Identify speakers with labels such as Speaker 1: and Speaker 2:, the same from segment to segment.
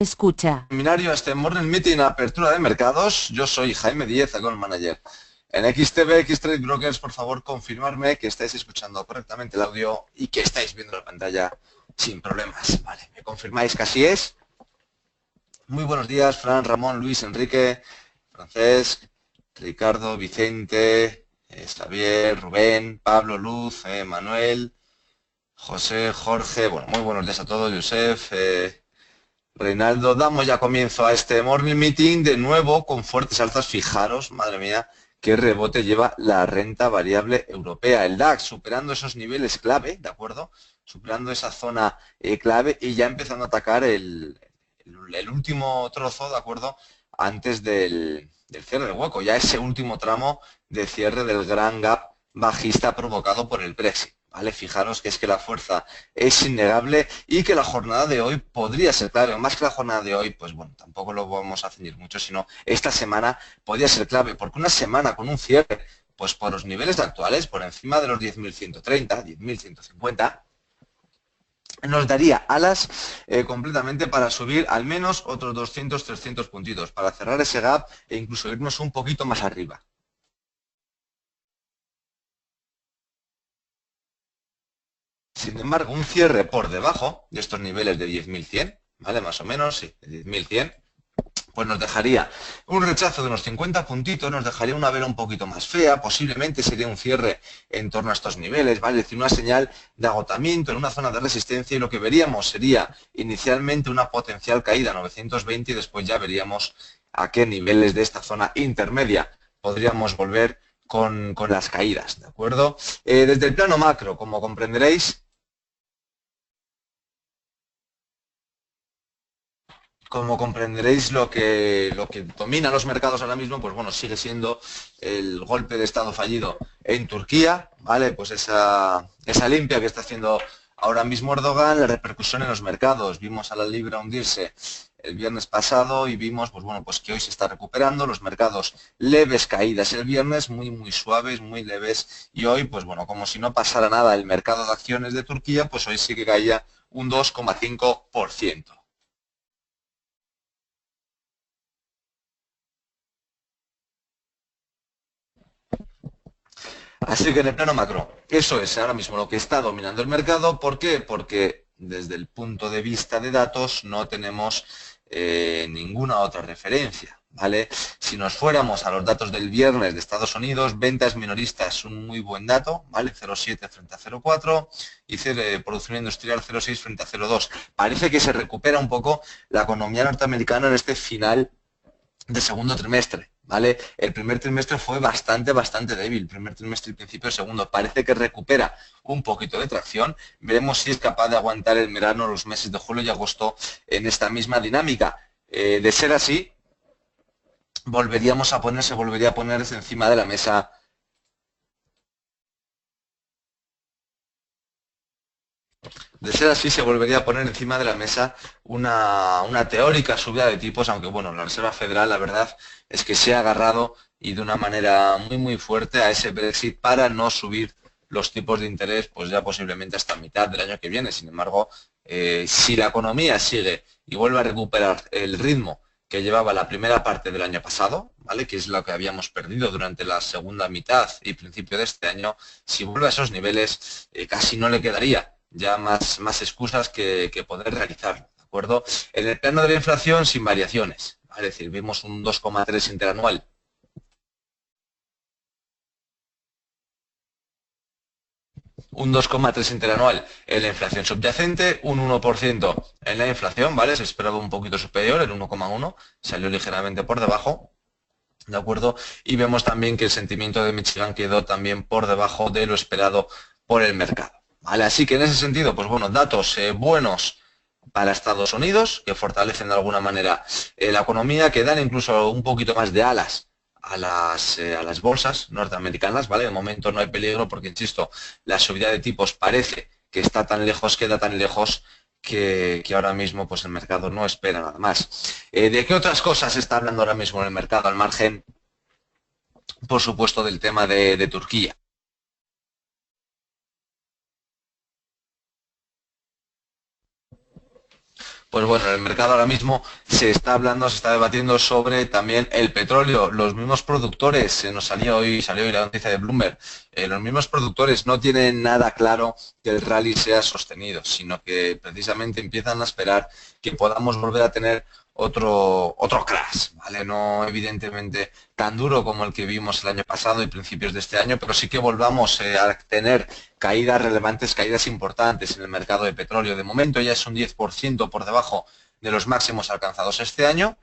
Speaker 1: Escucha.
Speaker 2: Seminario, este Morning Meeting, apertura de mercados. Yo soy Jaime Díez, Account Manager. En XTB, Xtrade Brokers, por favor, confirmarme que estáis escuchando correctamente el audio y que estáis viendo la pantalla sin problemas. Vale, ¿me confirmáis que así es? Muy buenos días, Fran, Ramón, Luis, Enrique, Francesc, Ricardo, Vicente, Xavier, Rubén, Pablo, Luz, Manuel, José, Jorge. Bueno, muy buenos días a todos, Josef, Reinaldo. Damos ya comienzo a este Morning Meeting de nuevo con fuertes alzas. Fijaros, madre mía, qué rebote lleva la renta variable europea. El DAX superando esos niveles clave, ¿de acuerdo? Superando esa zona clave y ya empezando a atacar el último trozo, ¿de acuerdo? Antes del cierre del hueco, ya ese último tramo de cierre del gran gap bajista provocado por el Brexit. ¿Vale? Fijaros que es que la fuerza es innegable y que la jornada de hoy podría ser clave. Más que la jornada de hoy, pues bueno, tampoco lo vamos a ceñir mucho, sino esta semana podría ser clave, porque una semana con un cierre, pues por los niveles actuales, por encima de los 10.130, 10.150, nos daría alas completamente para subir al menos otros 200, 300 puntitos, para cerrar ese gap e incluso irnos un poquito más arriba. Sin embargo, un cierre por debajo de estos niveles de 10.100, ¿vale? Más o menos, sí, de 10.100, pues nos dejaría un rechazo de unos 50 puntitos, nos dejaría una vela un poquito más fea, posiblemente sería un cierre en torno a estos niveles, ¿vale? Es decir, una señal de agotamiento en una zona de resistencia y lo que veríamos sería inicialmente una potencial caída a 920 y después ya veríamos a qué niveles de esta zona intermedia podríamos volver con las caídas, ¿de acuerdo? Desde el plano macro, como comprenderéis, lo que domina los mercados ahora mismo, pues bueno, sigue siendo el golpe de Estado fallido en Turquía, ¿vale? Pues esa limpia que está haciendo ahora mismo Erdogan, la repercusión en los mercados. Vimos a la libra hundirse el viernes pasado y vimos, pues bueno, pues que hoy se está recuperando, los mercados leves caídas el viernes, muy, muy suaves, muy leves, y hoy, pues bueno, como si no pasara nada el mercado de acciones de Turquía, pues hoy sí que caía un 2,5%. Así que en el plano macro, eso es ahora mismo lo que está dominando el mercado. ¿Por qué? Porque desde el punto de vista de datos no tenemos ninguna otra referencia. ¿Vale? Si nos fuéramos a los datos del viernes de Estados Unidos, ventas minoristas un muy buen dato, ¿vale? 0,7 frente a 0,4 y producción industrial 0,6 frente a 0,2. Parece que se recupera un poco la economía norteamericana en este final de segundo trimestre, ¿vale? El primer trimestre fue bastante débil, primer trimestre y principio del segundo. Parece que recupera un poquito de tracción. Veremos si es capaz de aguantar el verano, los meses de julio y agosto en esta misma dinámica. De ser así, se volvería a ponerse encima de la mesa. De ser así, se volvería a poner encima de la mesa una teórica subida de tipos, aunque bueno, la Reserva Federal, la verdad es que se ha agarrado y de una manera muy, muy fuerte a ese Brexit para no subir los tipos de interés, pues ya posiblemente hasta mitad del año que viene. Sin embargo, si la economía sigue y vuelve a recuperar el ritmo que llevaba la primera parte del año pasado, ¿vale? Que es lo que habíamos perdido durante la segunda mitad y principio de este año, si vuelve a esos niveles, casi no le quedaría ya más excusas que poder realizarlo, ¿de acuerdo? En el plano de la inflación, sin variaciones, ¿vale? Es decir, vimos un 2,3 interanual. Un 2,3 interanual en la inflación subyacente, un 1% en la inflación, ¿vale? Se esperaba un poquito superior, el 1,1, salió ligeramente por debajo, ¿de acuerdo? Y vemos también que el sentimiento de Michigan quedó también por debajo de lo esperado por el mercado, ¿vale? Así que en ese sentido, pues bueno, datos buenos para Estados Unidos, que fortalecen de alguna manera la economía, que dan incluso un poquito más de alas a las bolsas norteamericanas, ¿vale? De momento no hay peligro porque, insisto, la subida de tipos parece que está tan lejos, queda tan lejos que ahora mismo pues el mercado no espera nada más. ¿De qué otras cosas se está hablando ahora mismo en el mercado, al margen, por supuesto, del tema de Turquía? Pues bueno, en el mercado ahora mismo se está hablando, se está debatiendo sobre también el petróleo. Los mismos productores, se nos salió hoy la noticia de Bloomberg, los mismos productores no tienen nada claro que el rally sea sostenido, sino que precisamente empiezan a esperar que podamos volver a tener otro crash, ¿vale? No evidentemente tan duro como el que vimos el año pasado y principios de este año, pero sí que volvamos a tener caídas relevantes, caídas importantes en el mercado de petróleo. De momento ya es un 10% por debajo de los máximos alcanzados este año.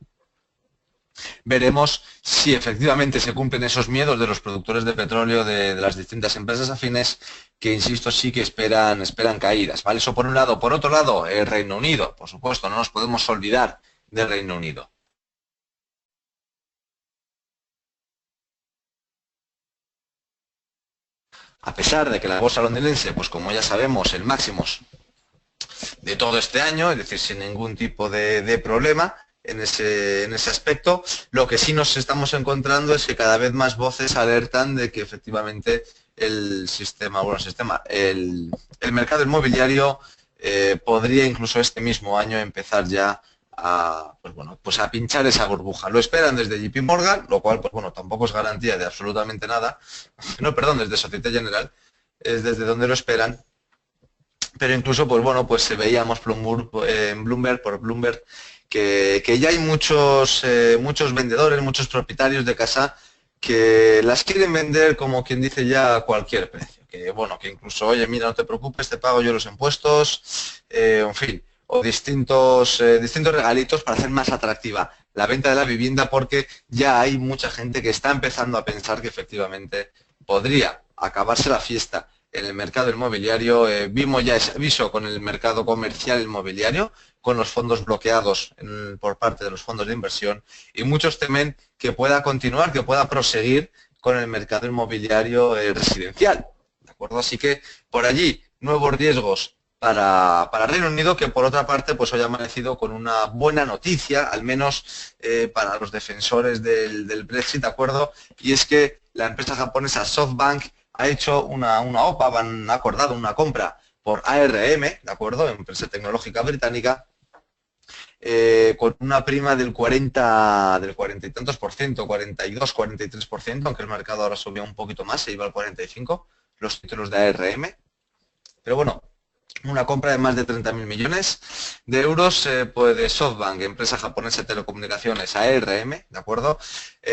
Speaker 2: Veremos si efectivamente se cumplen esos miedos de los productores de petróleo de las distintas empresas afines que, insisto, sí que esperan caídas, ¿vale? Eso por un lado. Por otro lado, el Reino Unido, por supuesto, no nos podemos olvidar del Reino Unido. A pesar de que la bolsa londinense, pues como ya sabemos, el máximos de todo este año, es decir, sin ningún tipo de problema en ese aspecto. Lo que sí nos estamos encontrando es que cada vez más voces alertan de que efectivamente el mercado inmobiliario podría incluso este mismo año empezar ya pues a pinchar esa burbuja. Lo esperan desde JP Morgan, lo cual pues bueno, tampoco es garantía de absolutamente nada. No, perdón, desde Societe General, es desde donde lo esperan, pero incluso, pues bueno, pues veíamos en Bloomberg, por Bloomberg, que ya hay muchos vendedores, muchos propietarios de casa que las quieren vender como quien dice ya a cualquier precio. Que bueno, que incluso, oye, mira, no te preocupes, te pago yo los impuestos, en fin, o distintos regalitos para hacer más atractiva la venta de la vivienda, porque ya hay mucha gente que está empezando a pensar que efectivamente podría acabarse la fiesta en el mercado inmobiliario. Vimos ya ese aviso con el mercado comercial inmobiliario, con los fondos bloqueados por parte de los fondos de inversión, y muchos temen que pueda continuar, que pueda proseguir con el mercado inmobiliario residencial. ¿De acuerdo? Así que por allí nuevos riesgos para Reino Unido, que por otra parte pues hoy ha amanecido con una buena noticia, al menos para los defensores del Brexit, ¿de acuerdo? Y es que la empresa japonesa SoftBank ha hecho una OPA, han acordado una compra por ARM, ¿de acuerdo? Empresa tecnológica británica, con una prima del 40 y tantos por ciento, 42, 43%, aunque el mercado ahora subió un poquito más, se iba al 45%, los títulos de ARM. Pero bueno, una compra de más de 30.000 millones de euros pues de SoftBank, empresa japonesa de telecomunicaciones, ARM, ¿de acuerdo?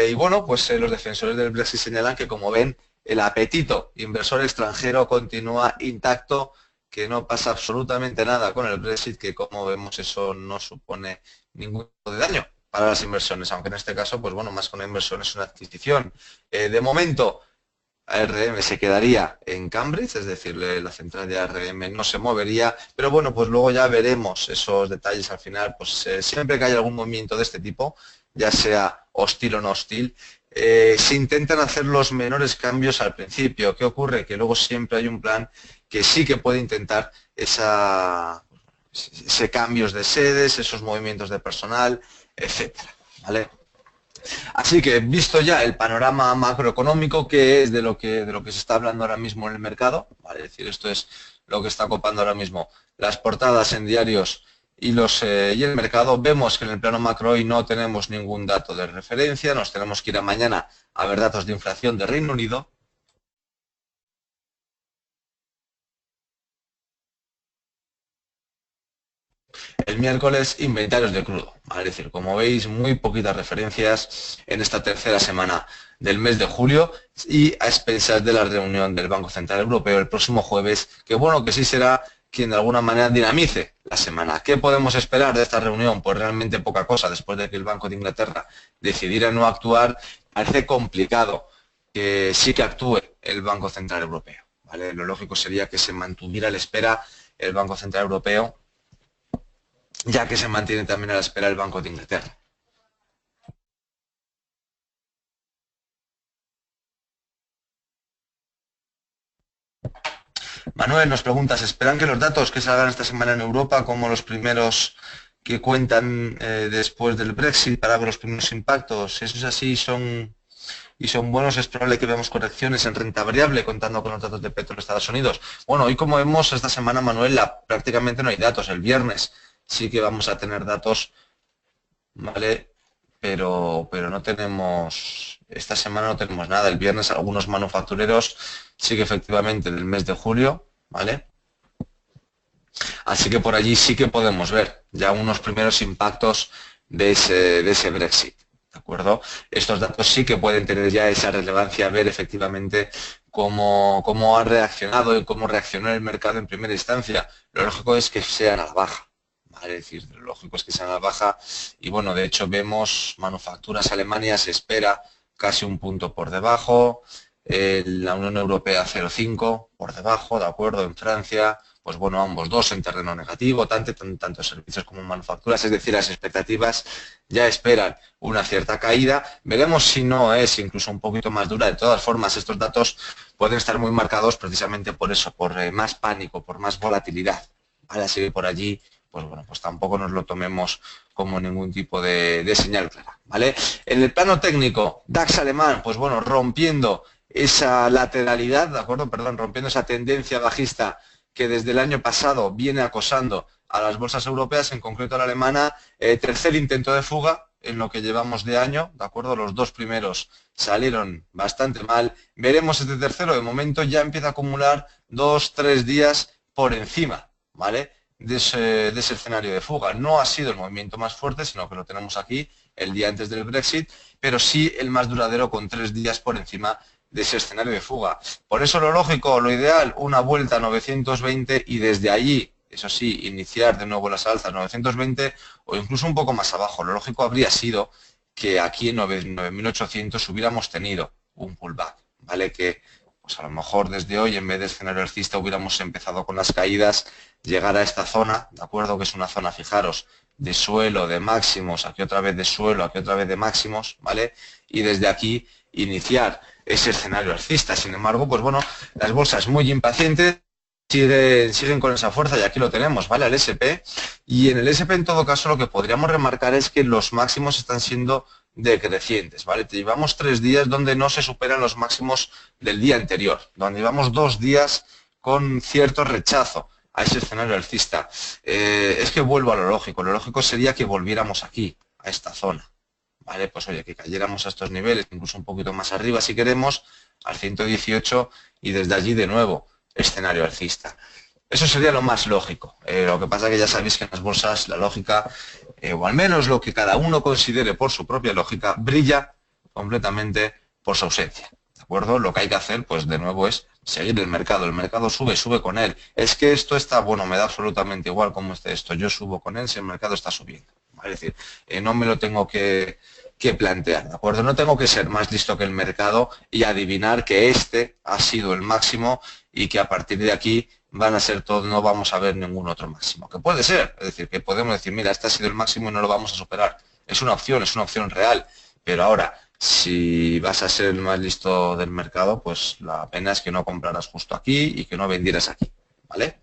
Speaker 2: Y bueno, pues los defensores del Brexit señalan que, como ven, el apetito inversor extranjero continúa intacto, que no pasa absolutamente nada con el Brexit, que como vemos eso no supone ningún tipo de daño para las inversiones, aunque en este caso, pues bueno, más que una inversión es una adquisición. De momento, ARM se quedaría en Cambridge, es decir, la central de ARM no se movería, pero bueno, pues luego ya veremos esos detalles al final. Pues siempre que haya algún movimiento de este tipo, ya sea hostil o no hostil, se intentan hacer los menores cambios al principio. ¿Qué ocurre? Que luego siempre hay un plan que sí que puede intentar ese cambios de sedes, esos movimientos de personal, etcétera, ¿vale? Así que, visto ya el panorama macroeconómico, que es de lo que se está hablando ahora mismo en el mercado, ¿vale? Es decir, esto es lo que está copando ahora mismo las portadas en diarios y el mercado, vemos que en el plano macro hoy no tenemos ningún dato de referencia, nos tenemos que ir a mañana a ver datos de inflación de Reino Unido. El miércoles, inventarios de crudo. Es decir, como veis, muy poquitas referencias en esta tercera semana del mes de julio y a expensas de la reunión del Banco Central Europeo el próximo jueves, que bueno, que sí será quien de alguna manera dinamice la semana. ¿Qué podemos esperar de esta reunión? Pues realmente poca cosa. Después de que el Banco de Inglaterra decidiera no actuar, parece complicado que sí que actúe el Banco Central Europeo, ¿vale? Lo lógico sería que se mantuviera a la espera el Banco Central Europeo, ya que se mantiene también a la espera el Banco de Inglaterra. Manuel nos pregunta, ¿se esperan que los datos que salgan esta semana en Europa, como los primeros que cuentan después del Brexit, para ver los primeros impactos? Si eso es así y son buenos, es probable que veamos correcciones en renta variable contando con los datos de petróleo de Estados Unidos? Bueno, hoy como vemos esta semana, Manuel, prácticamente no hay datos. El viernes sí que vamos a tener datos, ¿vale? Pero no tenemos, esta semana no tenemos nada. El viernes algunos manufactureros sí que efectivamente del mes de julio, ¿vale? Así que por allí sí que podemos ver ya unos primeros impactos de ese Brexit. ¿De acuerdo? Estos datos sí que pueden tener ya esa relevancia, ver efectivamente cómo ha reaccionado y cómo reaccionó el mercado en primera instancia. Lo lógico es que sean a la baja. ¿Vale? Es decir, lo lógico es que sean a la baja y bueno, de hecho vemos manufacturas Alemania se espera casi un punto por debajo, la Unión Europea 0,5 por debajo, ¿de acuerdo? En Francia, pues bueno, ambos dos en terreno negativo, tanto servicios como manufacturas, es decir, las expectativas ya esperan una cierta caída. Veremos si no es incluso un poquito más dura. De todas formas, estos datos pueden estar muy marcados precisamente por eso, por más pánico, por más volatilidad. ¿Vale? Así que por allí, pues bueno, pues tampoco nos lo tomemos como ningún tipo de señal clara. ¿Vale? En el plano técnico, DAX alemán, pues bueno, rompiendo esa lateralidad, ¿de acuerdo? Perdón, rompiendo esa tendencia bajista que desde el año pasado viene acosando a las bolsas europeas, en concreto a la alemana, tercer intento de fuga en lo que llevamos de año, ¿de acuerdo? Los dos primeros salieron bastante mal. Veremos este tercero, de momento ya empieza a acumular 2-3 días por encima, ¿vale? De ese escenario de fuga. No ha sido el movimiento más fuerte, sino que lo tenemos aquí el día antes del Brexit, pero sí el más duradero con 3 días por encima de ese escenario de fuga. Por eso lo lógico, lo ideal, una vuelta a 920 y desde allí, eso sí, iniciar de nuevo las alzas 920 o incluso un poco más abajo. Lo lógico habría sido que aquí en 9800 hubiéramos tenido un pullback, ¿vale? Que pues a lo mejor desde hoy, en vez de escenario alcista, hubiéramos empezado con las caídas, llegar a esta zona, ¿de acuerdo? Que es una zona, fijaros, de suelo, de máximos, aquí otra vez de suelo, aquí otra vez de máximos, ¿vale? Y desde aquí iniciar ese escenario alcista. Sin embargo, pues bueno, las bolsas muy impacientes siguen con esa fuerza y aquí lo tenemos, ¿vale? El SP. Y en el SP, en todo caso, lo que podríamos remarcar es que los máximos están siendo decrecientes, ¿vale? Llevamos 3 días donde no se superan los máximos del día anterior, donde llevamos 2 días con cierto rechazo a ese escenario alcista. Es que vuelvo a lo lógico sería que volviéramos aquí, a esta zona, ¿vale? Pues oye, que cayéramos a estos niveles, incluso un poquito más arriba si queremos, al 118 y desde allí de nuevo, escenario alcista. Eso sería lo más lógico. Lo que pasa es que ya sabéis que en las bolsas la lógica, o al menos lo que cada uno considere por su propia lógica, brilla completamente por su ausencia. ¿De acuerdo? Lo que hay que hacer, pues de nuevo, es seguir el mercado. El mercado sube, sube con él. Es que esto está, bueno, me da absolutamente igual cómo esté esto. Yo subo con él si el mercado está subiendo. ¿Vale? Es decir, no me lo tengo que plantear, ¿de acuerdo? No tengo que ser más listo que el mercado y adivinar que este ha sido el máximo y que a partir de aquí van a ser todos, no vamos a ver ningún otro máximo. Que puede ser, es decir, que podemos decir, mira, este ha sido el máximo y no lo vamos a superar. Es una opción real. Pero ahora, si vas a ser el más listo del mercado, pues la pena es que no compraras justo aquí y que no vendieras aquí, ¿vale?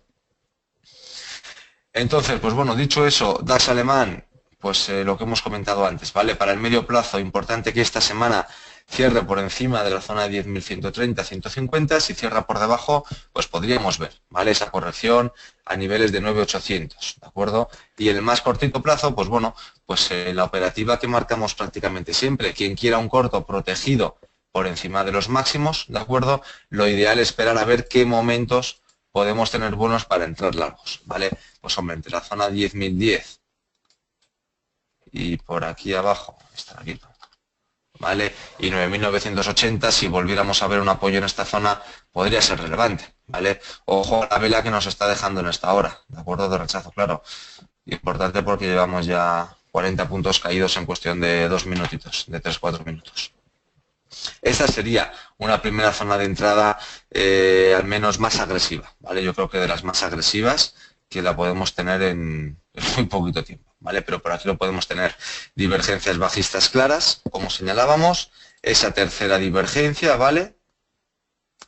Speaker 2: Entonces, pues bueno, dicho eso, DAX alemán, pues lo que hemos comentado antes, ¿vale? Para el medio plazo, importante que esta semana cierre por encima de la zona de 10.130, 150, si cierra por debajo, pues podríamos ver, ¿vale? Esa corrección a niveles de 9.800, ¿de acuerdo? Y en el más cortito plazo, pues bueno, pues la operativa que marcamos prácticamente siempre, quien quiera un corto protegido por encima de los máximos, ¿de acuerdo? Lo ideal es esperar a ver qué momentos podemos tener buenos para entrar largos, ¿vale? Pues hombre, entre la zona 10.010 y por aquí abajo, está aquí, ¿vale? Y 9.980, si volviéramos a ver un apoyo en esta zona, podría ser relevante, ¿vale? Ojo a la vela que nos está dejando en esta hora, ¿de acuerdo? De rechazo, claro. Importante porque llevamos ya 40 puntos caídos en cuestión de 2 minutitos, de 3-4 minutos. Esta sería una primera zona de entrada al menos más agresiva, ¿vale? Yo creo que de las más agresivas que la podemos tener en muy poquito tiempo, ¿vale? Pero por aquí lo podemos tener divergencias bajistas claras, como señalábamos, esa tercera divergencia, ¿vale?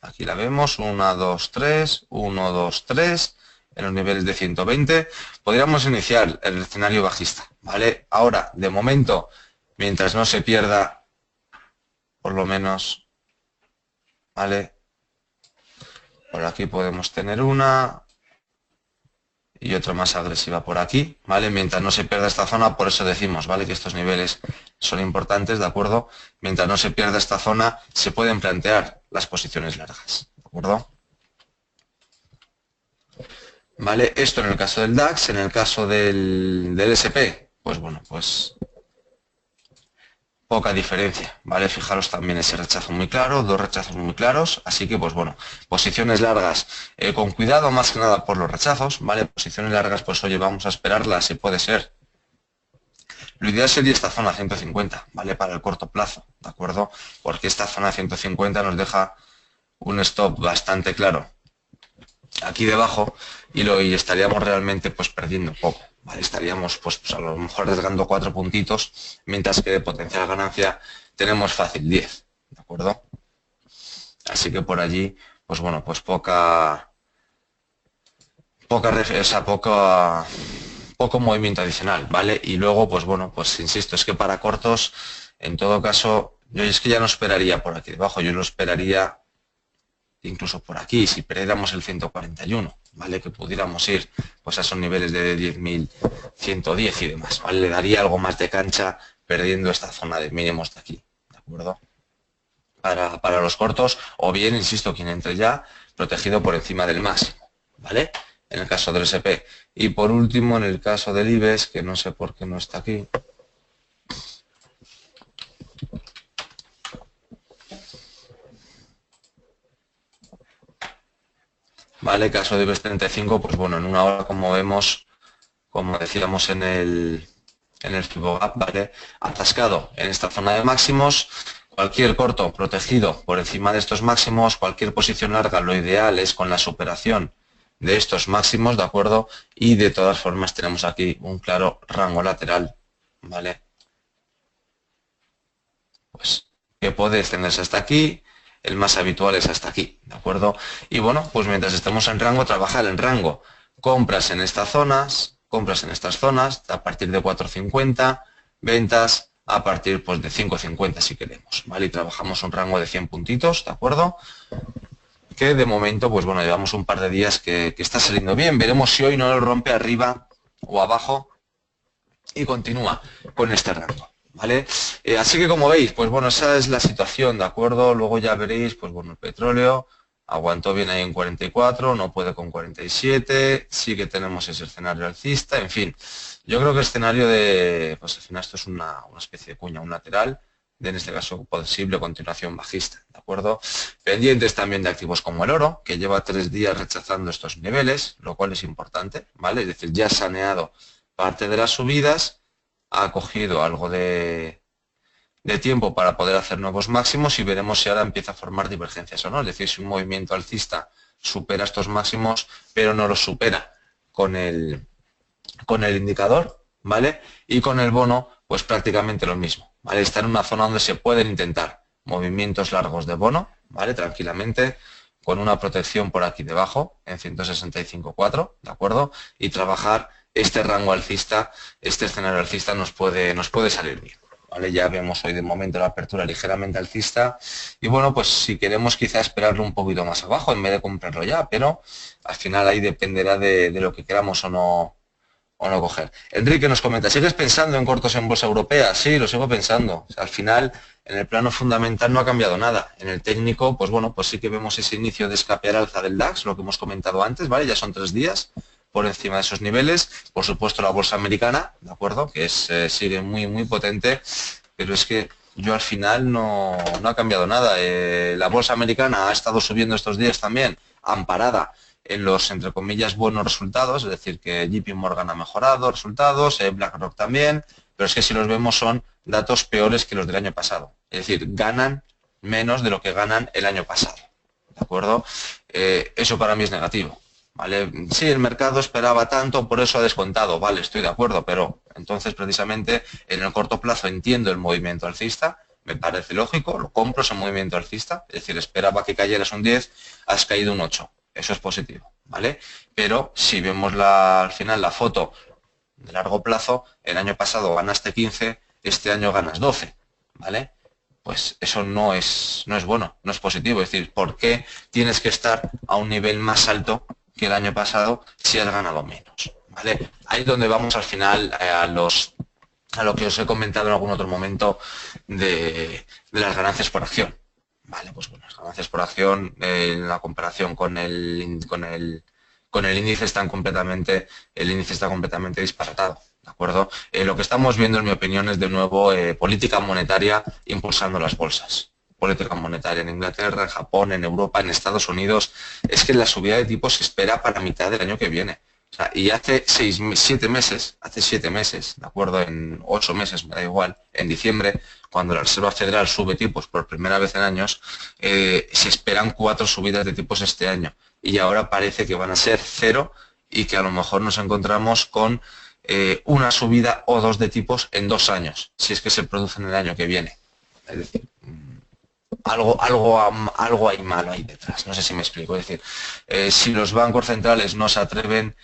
Speaker 2: Aquí la vemos, 1, 2, 3, 1, 2, 3, en los niveles de 120. Podríamos iniciar el escenario bajista, ¿vale? Ahora, de momento, mientras no se pierda por lo menos, ¿vale? Por aquí podemos tener una, y otra más agresiva por aquí, ¿vale? Mientras no se pierda esta zona, por eso decimos, ¿vale? Que estos niveles son importantes, ¿de acuerdo? Mientras no se pierda esta zona, se pueden plantear las posiciones largas, ¿de acuerdo? ¿Vale? Esto en el caso del DAX, en el caso del SP, pues bueno, pues poca diferencia, ¿vale? Fijaros también ese rechazo muy claro, dos rechazos muy claros, así que pues bueno, posiciones largas, con cuidado más que nada por los rechazos, ¿vale? Posiciones largas, pues oye, vamos a esperarlas, si puede ser. Lo ideal sería esta zona 150, ¿vale? Para el corto plazo, ¿de acuerdo? Porque esta zona 150 nos deja un stop bastante claro aquí debajo y estaríamos realmente pues perdiendo poco, ¿vale? Estaríamos pues a lo mejor arriesgando 4 puntitos, mientras que de potencial ganancia tenemos fácil 10, ¿de acuerdo? Así que por allí, pues bueno, pues poco movimiento adicional, ¿vale? Y luego, pues bueno, pues insisto, es que para cortos, en todo caso, yo es que ya no esperaría por aquí debajo, yo lo esperaría incluso por aquí, si perdiéramos el 141, ¿vale? Que pudiéramos ir pues a esos niveles de 10.110 y demás, ¿vale? Le daría algo más de cancha perdiendo esta zona de mínimos de aquí, ¿de acuerdo? Para los cortos, o bien, insisto, quien entre ya, protegido por encima del máximo, ¿vale? En el caso del SP. Y por último, en el caso del IBEX, que no sé por qué no está aquí. Vale, caso de IBEX 35, pues bueno, en una hora, como vemos, como decíamos en el Fibogap, ¿vale? Atascado en esta zona de máximos, cualquier corto protegido por encima de estos máximos, cualquier posición larga, lo ideal es con la superación de estos máximos, ¿de acuerdo? Y de todas formas tenemos aquí un claro rango lateral, ¿vale? Pues que puede extenderse hasta aquí, el más habitual es hasta aquí, ¿de acuerdo? Y bueno, pues mientras estemos en rango, trabajar en rango. Compras en estas zonas, a partir de 4.50, ventas a partir pues, de 5.50 si queremos, ¿vale? Y trabajamos un rango de 100 puntitos, ¿de acuerdo? Que de momento, pues bueno, llevamos un par de días que está saliendo bien. Veremos si hoy no lo rompe arriba o abajo y continúa con este rango, ¿vale? Así que como veis, pues bueno, esa es la situación, ¿de acuerdo? Luego ya veréis, pues bueno, el petróleo aguantó bien ahí en 44, no puede con 47, sí que tenemos ese escenario alcista, en fin. Yo creo que el escenario de, pues al final esto es una especie de cuña, un lateral, de en este caso posible continuación bajista, ¿de acuerdo? Pendientes también de activos como el oro, que lleva 3 días rechazando estos niveles, lo cual es importante, ¿vale? Es decir, ya ha saneado parte de las subidas, ha cogido algo de tiempo para poder hacer nuevos máximos y veremos si ahora empieza a formar divergencias o no. Es decir, si un movimiento alcista supera estos máximos, pero no los supera con el indicador, ¿vale? Y con el bono, pues prácticamente lo mismo, ¿vale? Está en una zona donde se pueden intentar movimientos largos de bono, ¿vale? Tranquilamente, con una protección por aquí debajo, en 165.4, ¿de acuerdo? Y trabajar este rango alcista, este escenario alcista nos puede salir bien, ¿vale? Ya vemos hoy de momento la apertura ligeramente alcista y bueno, pues si queremos quizá esperarlo un poquito más abajo en vez de comprarlo ya, pero al final ahí dependerá de lo que queramos o no coger. Enrique nos comenta, ¿sigues pensando en cortos en bolsa europea? Sí, lo sigo pensando. O sea, al final, en el plano fundamental no ha cambiado nada. En el técnico, pues bueno, pues sí que vemos ese inicio de escape al alza del DAX, lo que hemos comentado antes, ¿vale? Ya son 3 días por encima de esos niveles. Por supuesto, la bolsa americana, ¿de acuerdo? Que sigue muy, muy potente, pero es que yo al final no ha cambiado nada. La bolsa americana ha estado subiendo estos días también, amparada en los, entre comillas, buenos resultados, es decir, que JP Morgan ha mejorado resultados, BlackRock también, pero es que si los vemos son datos peores que los del año pasado. Es decir, ganan menos de lo que ganan el año pasado. ¿De acuerdo? Eso para mí es negativo. ¿Vale? Sí, el mercado esperaba tanto, por eso ha descontado. Vale, estoy de acuerdo, pero entonces precisamente en el corto plazo entiendo el movimiento alcista, me parece lógico, lo compro ese movimiento alcista, es decir, esperaba que cayeras un 10, has caído un 8. Eso es positivo, ¿vale? Pero si vemos al final la foto de largo plazo, el año pasado ganaste 15, este año ganas 12, ¿vale? Pues eso no es bueno, no es positivo. Es decir, ¿por qué tienes que estar a un nivel más alto que el año pasado si has ganado menos. ¿Vale? Ahí es donde vamos al final a lo que os he comentado en algún otro momento de las ganancias por acción. Vale, pues bueno, las ganancias por acción en la comparación con el índice el índice está completamente disparatado. ¿De acuerdo? Lo que estamos viendo, en mi opinión, es de nuevo política monetaria impulsando las bolsas. Política monetaria en Inglaterra, en Japón, en Europa, en Estados Unidos. Es que la subida de tipos se espera para mitad del año que viene. O sea, y hace 7 meses, ¿de acuerdo? En 8 meses, me da igual, en diciembre, cuando la Reserva Federal sube tipos por primera vez en años, se esperan 4 subidas de tipos este año. Y ahora parece que van a ser 0 y que a lo mejor nos encontramos con una subida o 2 de tipos en 2 años, si es que se produce en el año que viene. Es decir, algo hay malo ahí detrás, no sé si me explico. Es decir, si los bancos centrales no se atreven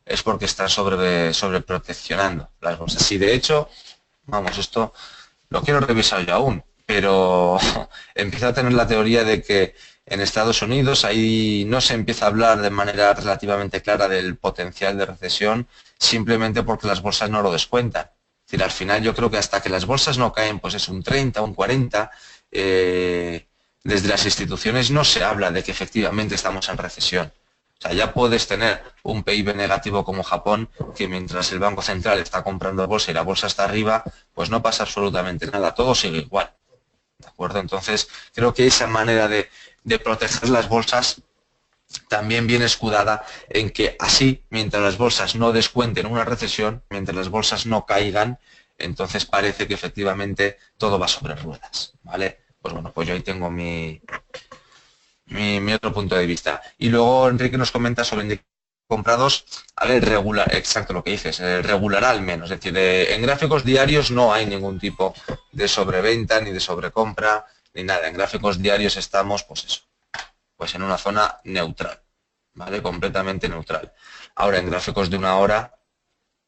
Speaker 2: es porque están sobreproteccionando las bolsas. Y de hecho, vamos, esto lo quiero revisar yo aún, pero empiezo a tener la teoría de que en Estados Unidos ahí no se empieza a hablar de manera relativamente clara del potencial de recesión simplemente porque las bolsas no lo descuentan. Es decir, al final yo creo que hasta que las bolsas no caen, pues es un 30, un 40, desde las instituciones no se habla de que efectivamente estamos en recesión. O sea, ya puedes tener un PIB negativo como Japón, que mientras el Banco Central está comprando bolsa y la bolsa está arriba, pues no pasa absolutamente nada, todo sigue igual. ¿De acuerdo? Entonces, creo que esa manera de proteger las bolsas también viene escudada en que así, mientras las bolsas no descuenten una recesión, mientras las bolsas no caigan, entonces parece que efectivamente todo va sobre ruedas. ¿Vale? Pues bueno, pues yo ahí tengo mi otro punto de vista. Y luego Enrique nos comenta sobre indicadores comprados, a ver, regular, exacto lo que dices, regulará al menos, es decir, en gráficos diarios no hay ningún tipo de sobreventa ni de sobrecompra ni nada, en gráficos diarios estamos, pues eso, pues en una zona neutral, ¿vale? Completamente neutral. Ahora, en gráficos de una hora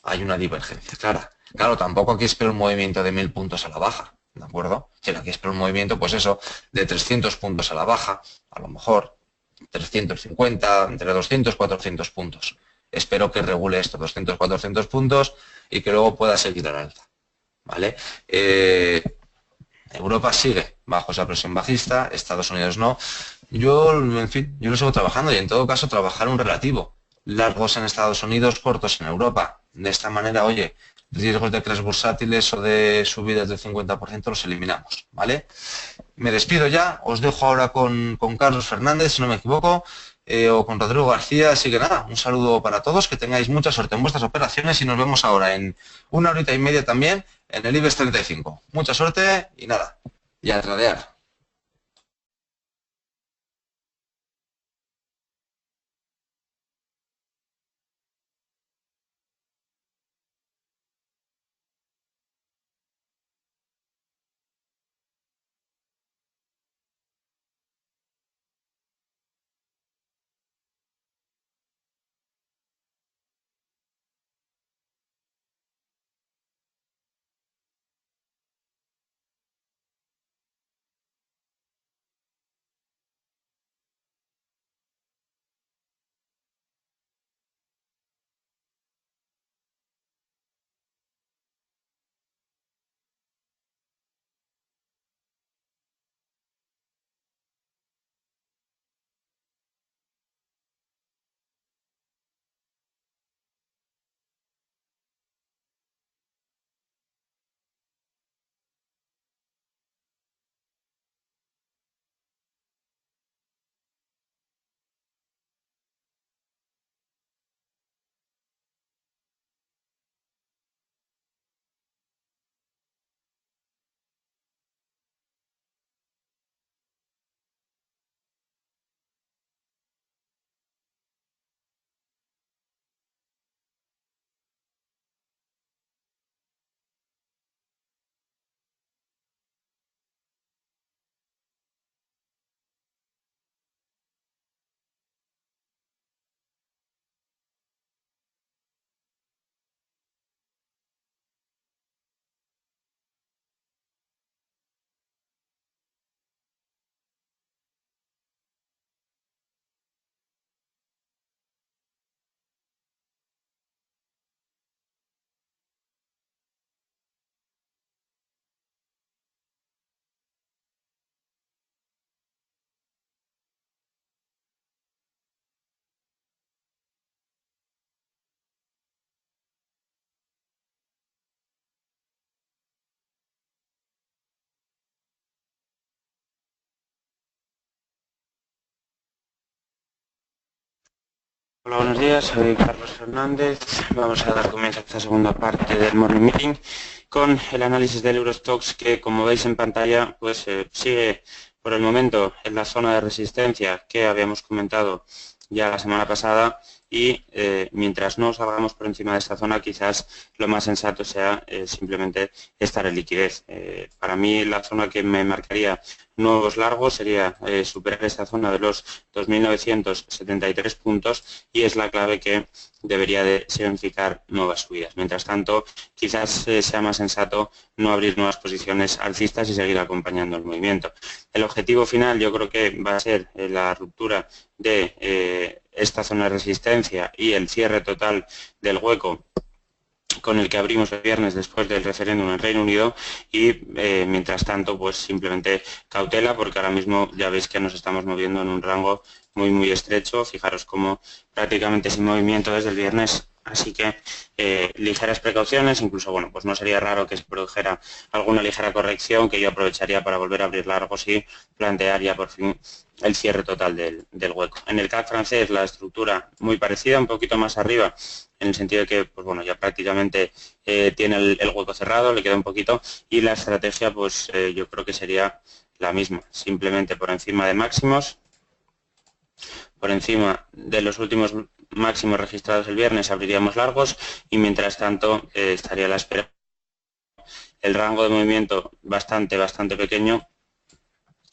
Speaker 2: hay una divergencia clara. Claro, tampoco aquí espero un movimiento de 1000 puntos a la baja, ¿de acuerdo? Sino aquí espero un movimiento, pues eso, de 300 puntos a la baja, a lo mejor 350, entre 200 y 400 puntos. Espero que regule esto, 200, 400 puntos y que luego pueda seguir al alza, ¿vale? Europa sigue bajo esa presión bajista, Estados Unidos no. Yo, en fin, yo lo sigo trabajando y en todo caso trabajar un relativo. Largos en Estados Unidos, cortos en Europa. De esta manera, oye, riesgos de crash bursátiles o de subidas del 50% los eliminamos, ¿vale? Me despido ya, os dejo ahora con Carlos Fernández, si no me equivoco, o con Rodrigo García, así que nada, un saludo para todos, que tengáis mucha suerte en vuestras operaciones y nos vemos ahora en una horita y media también en el IBEX 35. Mucha suerte y nada, y a tradear.
Speaker 1: Hola, buenos días, soy Carlos Fernández. Vamos a dar comienzo a esta segunda parte del Morning Meeting con el análisis del Eurostoxx que, como veis en pantalla, pues sigue por el momento en la zona de resistencia que habíamos comentado ya la semana pasada y mientras no salgamos por encima de esta zona, quizás lo más sensato sea simplemente estar en liquidez. Para mí la zona que me marcaría nuevos largos sería superar esta zona de los 2.973 puntos y es la clave que debería de significar nuevas subidas. Mientras tanto, quizás sea más sensato no abrir nuevas posiciones alcistas y seguir acompañando el movimiento. El objetivo final yo creo que va a ser la ruptura de esta zona de resistencia y el cierre total del hueco con el que abrimos el viernes después del referéndum en Reino Unido y mientras tanto pues simplemente cautela porque ahora mismo ya veis que nos estamos moviendo en un rango muy estrecho, fijaros como prácticamente sin movimiento desde el viernes, así que ligeras precauciones, incluso bueno pues no sería raro que se produjera alguna ligera corrección que yo aprovecharía para volver a abrir largos y plantear ya por fin el cierre total del hueco. En el CAC francés la estructura muy parecida, un poquito más arriba, en el sentido de que pues bueno, ya prácticamente tiene el hueco cerrado, le queda un poquito, y la estrategia pues yo creo que sería la misma, simplemente por encima de máximos, por encima de los últimos máximos registrados el viernes abriríamos largos y mientras tanto estaría a la espera. El rango de movimiento bastante pequeño,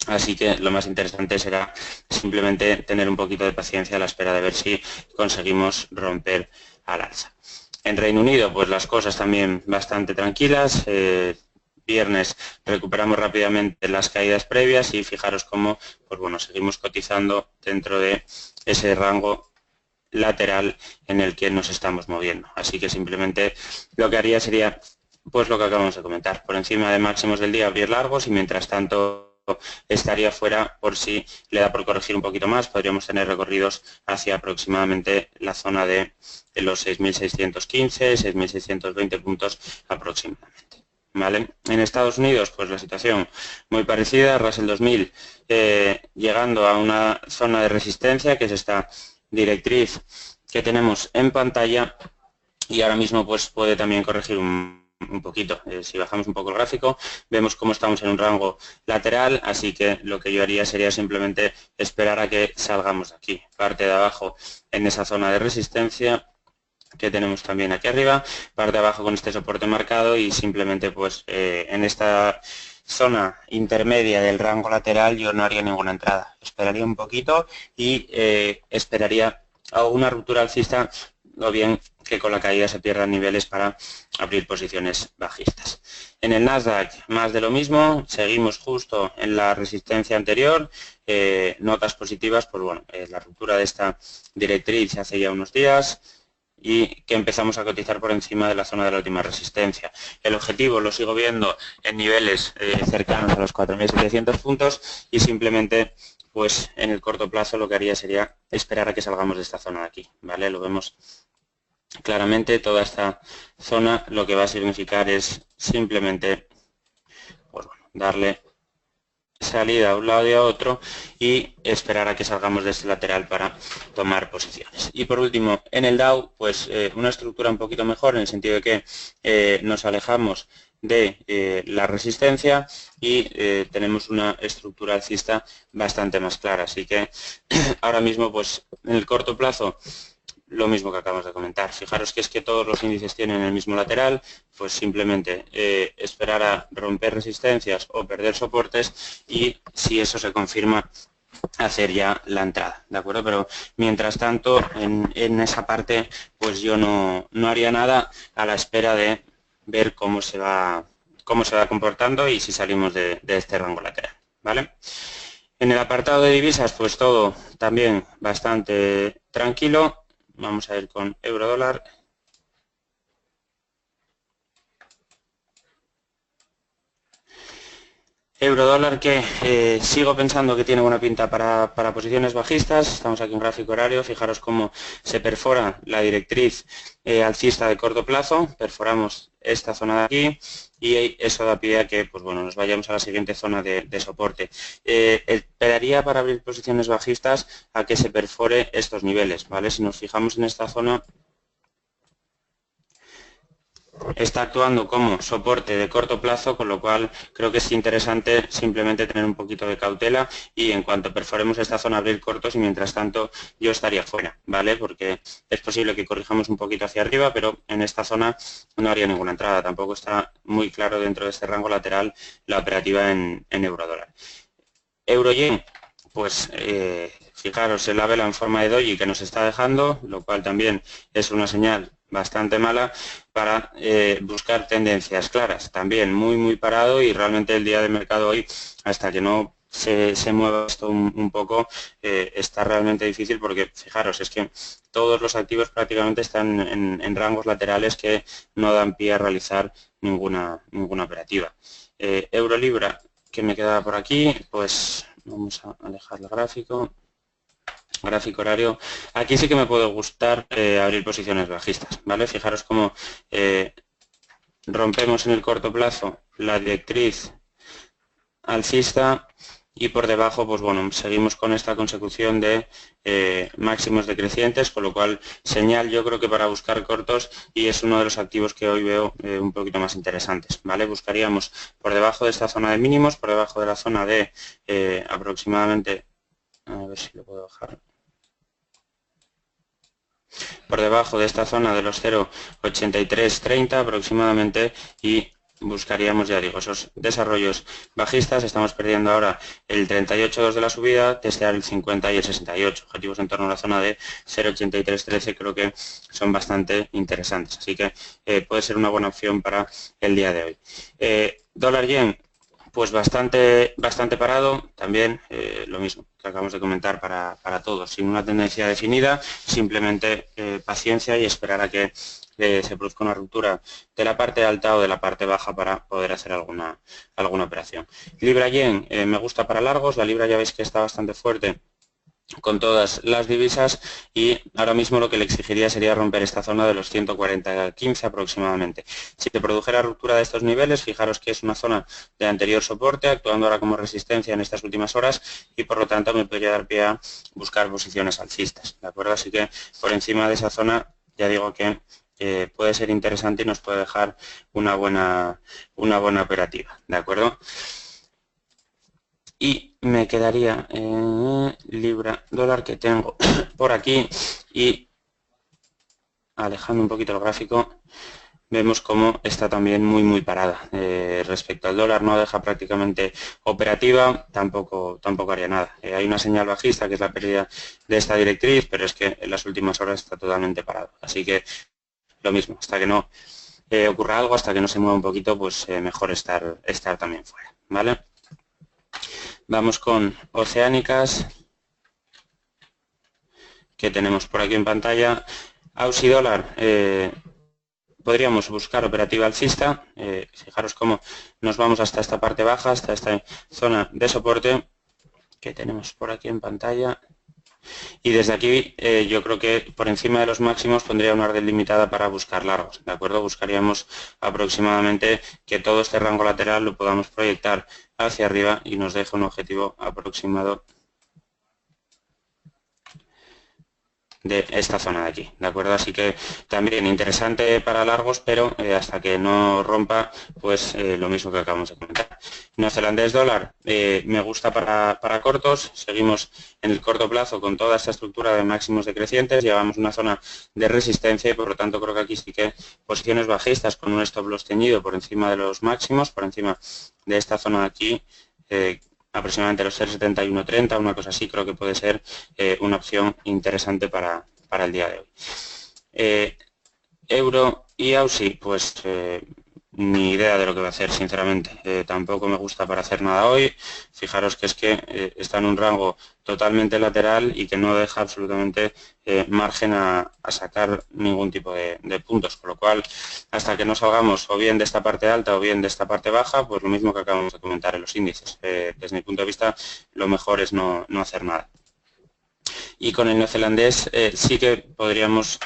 Speaker 1: así que lo más interesante será simplemente tener un poquito de paciencia a la espera de ver si conseguimos romper al alza. En Reino Unido, pues las cosas también bastante tranquilas. Viernes recuperamos rápidamente las caídas previas y fijaros cómo pues bueno, seguimos cotizando dentro de ese rango lateral en el que nos estamos moviendo. Así que simplemente lo que haría sería pues lo que acabamos de comentar. Por encima de máximos del día abrir largos y mientras tanto estaría fuera por si le da por corregir un poquito más. Podríamos tener recorridos hacia aproximadamente la zona de los 6.615, 6.620 puntos aproximadamente. ¿Vale? En Estados Unidos, pues la situación muy parecida, Russell 2000 llegando a una zona de resistencia que es esta directriz que tenemos en pantalla y ahora mismo pues puede también corregir un poquito. Si bajamos un poco el gráfico, vemos cómo estamos en un rango lateral, así que lo que yo haría sería simplemente esperar a que salgamos de aquí, parte de abajo en esa zona de resistencia que tenemos también aquí arriba, parte de abajo con este soporte marcado y simplemente pues en esta zona intermedia del rango lateral yo no haría ninguna entrada, esperaría un poquito y esperaría a una ruptura alcista o bien que con la caída se pierdan niveles para abrir posiciones bajistas. En el Nasdaq más de lo mismo, seguimos justo en la resistencia anterior, notas positivas, pues bueno, la ruptura de esta directriz hace ya unos días y que empezamos a cotizar por encima de la zona de la última resistencia. El objetivo lo sigo viendo en niveles cercanos a los 4.700 puntos y simplemente pues en el corto plazo lo que haría sería esperar a que salgamos de esta zona de aquí, ¿vale? Lo vemos claramente, toda esta zona lo que va a significar es simplemente pues bueno, darle salida a un lado y a otro y esperar a que salgamos de este lateral para tomar posiciones. Y por último, en el Dow, pues una estructura un poquito mejor en el sentido de que nos alejamos de la resistencia y tenemos una estructura alcista bastante más clara. Así que ahora mismo, pues en el corto plazo, lo mismo que acabamos de comentar. Fijaros que es que todos los índices tienen el mismo lateral, pues simplemente esperar a romper resistencias o perder soportes y si eso se confirma hacer ya la entrada, ¿de acuerdo? Pero mientras tanto en esa parte pues yo no haría nada a la espera de ver cómo se va comportando y si salimos de este rango lateral, ¿vale? En el apartado de divisas pues todo también bastante tranquilo. Vamos a ir con euro-dólar. Eurodólar que sigo pensando que tiene buena pinta para posiciones bajistas. Estamos aquí en gráfico horario. Fijaros cómo se perfora la directriz alcista de corto plazo. Perforamos esta zona de aquí y eso da pie a que pues bueno, nos vayamos a la siguiente zona de soporte. Esperaría para abrir posiciones bajistas a que se perfore estos niveles, ¿vale? Si nos fijamos en esta zona, está actuando como soporte de corto plazo, con lo cual creo que es interesante simplemente tener un poquito de cautela y en cuanto perforemos esta zona abrir cortos y mientras tanto yo estaría fuera, ¿vale? Porque es posible que corrijamos un poquito hacia arriba, pero en esta zona no haría ninguna entrada. Tampoco está muy claro dentro de este rango lateral la operativa en eurodólar. Euro-yen, pues fijaros en la vela en forma de doji que nos está dejando, lo cual también es una señal bastante mala para buscar tendencias claras. También muy parado y realmente el día de mercado hoy, hasta que no se mueva esto un poco, está realmente difícil porque fijaros, es que todos los activos prácticamente están en rangos laterales que no dan pie a realizar ninguna operativa. Euro-libra, que me quedaba por aquí, pues vamos a alejar el gráfico horario. Aquí sí que me puede gustar abrir posiciones bajistas, ¿vale? Fijaros cómo rompemos en el corto plazo la directriz alcista y por debajo, pues bueno, seguimos con esta consecución de máximos decrecientes, con lo cual señal yo creo que para buscar cortos y es uno de los activos que hoy veo un poquito más interesantes, ¿vale? Buscaríamos por debajo de esta zona de mínimos, por debajo de la zona de aproximadamente, a ver si lo puedo bajar, por debajo de esta zona de los 0,8330 aproximadamente y buscaríamos, ya digo, esos desarrollos bajistas. Estamos perdiendo ahora el 38,2 de la subida, testear el 50 y el 68. Objetivos en torno a la zona de 0,8313 creo que son bastante interesantes. Así que puede ser una buena opción para el día de hoy. Dólar-yen, pues bastante parado. También lo mismo que acabamos de comentar para todos. Sin una tendencia definida, simplemente paciencia y esperar a que se produzca una ruptura de la parte alta o de la parte baja para poder hacer alguna operación. Libra-yen me gusta para largos, la libra ya veis que está bastante fuerte con todas las divisas y ahora mismo lo que le exigiría sería romper esta zona de los 140,15 aproximadamente. Si se produjera ruptura de estos niveles, fijaros que es una zona de anterior soporte, actuando ahora como resistencia en estas últimas horas y por lo tanto me podría dar pie a buscar posiciones alcistas, ¿de acuerdo? Así que por encima de esa zona ya digo que puede ser interesante y nos puede dejar una buena operativa, ¿de acuerdo? Y me quedaría libra dólar que tengo por aquí y alejando un poquito el gráfico vemos cómo está también muy parada. Respecto al dólar no deja prácticamente operativa, tampoco haría nada. Hay una señal bajista que es la pérdida de esta directriz, pero es que en las últimas horas está totalmente parado. Así que lo mismo, hasta que no ocurra algo, hasta que no se mueva un poquito, pues mejor estar también fuera, ¿vale? Vamos con oceánicas, que tenemos por aquí en pantalla. Aussie dólar, podríamos buscar operativa alcista. Fijaros cómo nos vamos hasta esta parte baja, hasta esta zona de soporte que tenemos por aquí en pantalla. Y desde aquí yo creo que por encima de los máximos pondría una orden limitada para buscar largos, ¿de acuerdo? Buscaríamos aproximadamente que todo este rango lateral lo podamos proyectar hacia arriba y nos deje un objetivo aproximado de esta zona de aquí, ¿de acuerdo? Así que también interesante para largos, pero hasta que no rompa, pues lo mismo que acabamos de comentar. Neozelandés dólar, me gusta para cortos, seguimos en el corto plazo con toda esta estructura de máximos decrecientes, llevamos una zona de resistencia y por lo tanto creo que aquí sí que posiciones bajistas con un stop loss teñido por encima de los máximos, por encima de esta zona de aquí, aproximadamente los 0,7130, una cosa así, creo que puede ser una opción interesante para el día de hoy. Euro y Aussie, pues ni idea de lo que va a hacer, sinceramente. Tampoco me gusta para hacer nada hoy. Fijaros que es que está en un rango totalmente lateral y que no deja absolutamente margen a sacar ningún tipo de puntos, con lo cual hasta que no salgamos o bien de esta parte alta o bien de esta parte baja, pues lo mismo que acabamos de comentar en los índices. Desde mi punto de vista, lo mejor es no hacer nada. Y con el neozelandés sí que podríamos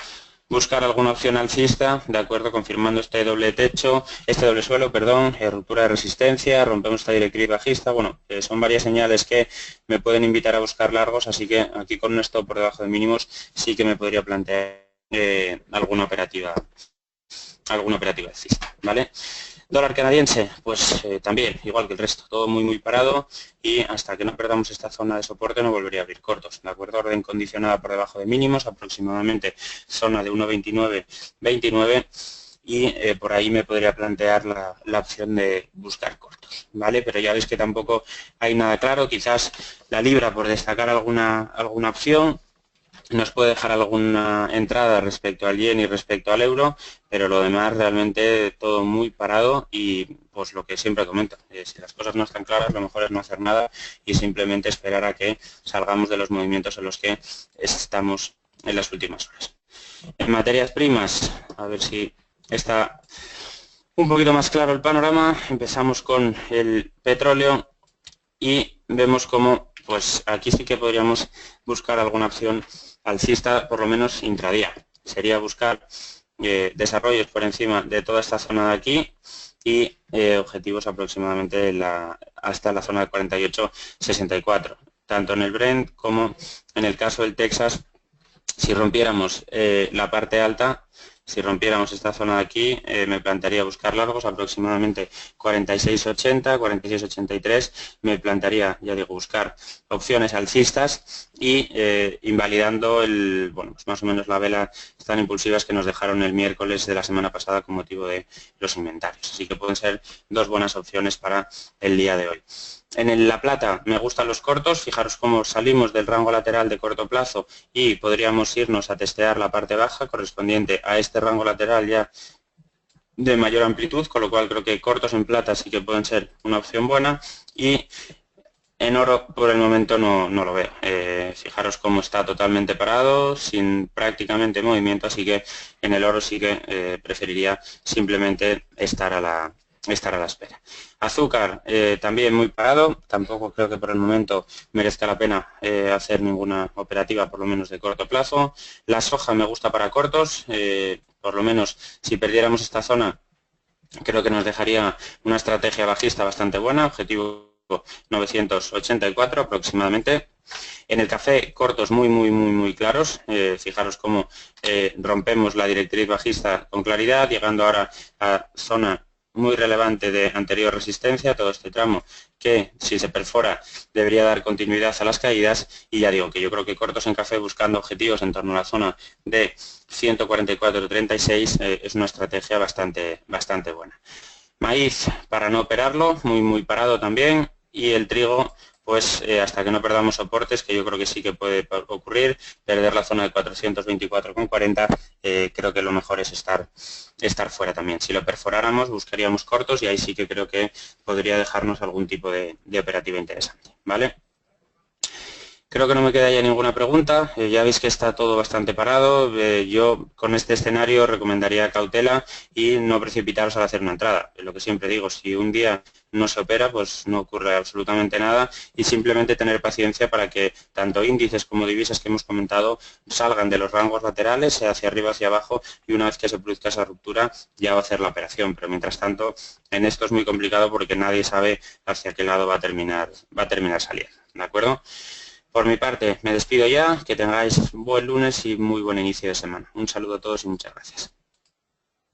Speaker 1: buscar alguna opción alcista, de acuerdo, confirmando este doble techo, este doble suelo, perdón, ruptura de resistencia, rompemos esta directriz bajista. Bueno, son varias señales que me pueden invitar a buscar largos, así que aquí con un stop por debajo de mínimos sí que me podría plantear alguna operativa alcista, ¿vale? Dólar canadiense, pues también, igual que el resto, todo muy parado y hasta que no perdamos esta zona de soporte no volvería a abrir cortos, ¿de acuerdo? Orden condicionada por debajo de mínimos, aproximadamente zona de 1.2929 y por ahí me podría plantear la opción de buscar cortos, ¿vale? Pero ya veis que tampoco hay nada claro, quizás la libra, por destacar alguna opción, nos puede dejar alguna entrada respecto al yen y respecto al euro, pero lo demás realmente todo muy parado y pues lo que siempre comento, si las cosas no están claras lo mejor es no hacer nada y simplemente esperar a que salgamos de los movimientos en los que estamos en las últimas horas. En materias primas, a ver si está un poquito más claro el panorama, empezamos con el petróleo y vemos cómo pues aquí sí que podríamos buscar alguna opción alcista, por lo menos intradía. Sería buscar desarrollos por encima de toda esta zona de aquí y objetivos aproximadamente hasta la zona de 48.64. Tanto en el Brent como en el caso del Texas, si rompiéramos la parte alta, si rompiéramos esta zona de aquí, me plantearía buscar largos, aproximadamente 46.80, 46.83, me plantearía, ya digo, buscar opciones alcistas y invalidando bueno, pues más o menos la vela tan impulsivas que nos dejaron el miércoles de la semana pasada con motivo de los inventarios. Así que pueden ser dos buenas opciones para el día de hoy. En la plata me gustan los cortos, fijaros cómo salimos del rango lateral de corto plazo y podríamos irnos a testear la parte baja correspondiente a este rango lateral ya de mayor amplitud, con lo cual creo que cortos en plata sí que pueden ser una opción buena y en oro por el momento no lo veo. Fijaros cómo está totalmente parado, sin prácticamente movimiento, así que en el oro sí que preferiría simplemente estar a la espera. Azúcar también muy parado, tampoco creo que por el momento merezca la pena hacer ninguna operativa, por lo menos de corto plazo. La soja me gusta para cortos, por lo menos si perdiéramos esta zona creo que nos dejaría una estrategia bajista bastante buena, objetivo 984 aproximadamente. En el café, cortos muy claros. Fijaros cómo rompemos la directriz bajista con claridad, llegando ahora a zona muy relevante de anterior resistencia, todo este tramo que si se perfora debería dar continuidad a las caídas y ya digo que yo creo que cortos en café buscando objetivos en torno a la zona de 144.36 es una estrategia bastante buena. Maíz para no operarlo, muy parado también y el trigo pues hasta que no perdamos soportes, que yo creo que sí que puede ocurrir, perder la zona de 424,40, creo que lo mejor es estar fuera también. Si lo perforáramos, buscaríamos cortos y ahí sí que creo que podría dejarnos algún tipo de operativa interesante, ¿vale? Creo que no me queda ya ninguna pregunta, ya veis que está todo bastante parado, yo con este escenario recomendaría cautela y no precipitaros al hacer una entrada. Lo que siempre digo, si un día no se opera, pues no ocurre absolutamente nada y simplemente tener paciencia para que tanto índices como divisas que hemos comentado salgan de los rangos laterales, hacia arriba, hacia abajo y una vez que se produzca esa ruptura ya va a hacer la operación. Pero mientras tanto, en esto es muy complicado porque nadie sabe hacia qué lado va a terminar saliendo, ¿de acuerdo? Por mi parte, me despido ya, que tengáis buen lunes y muy buen inicio de semana. Un saludo a todos y muchas gracias.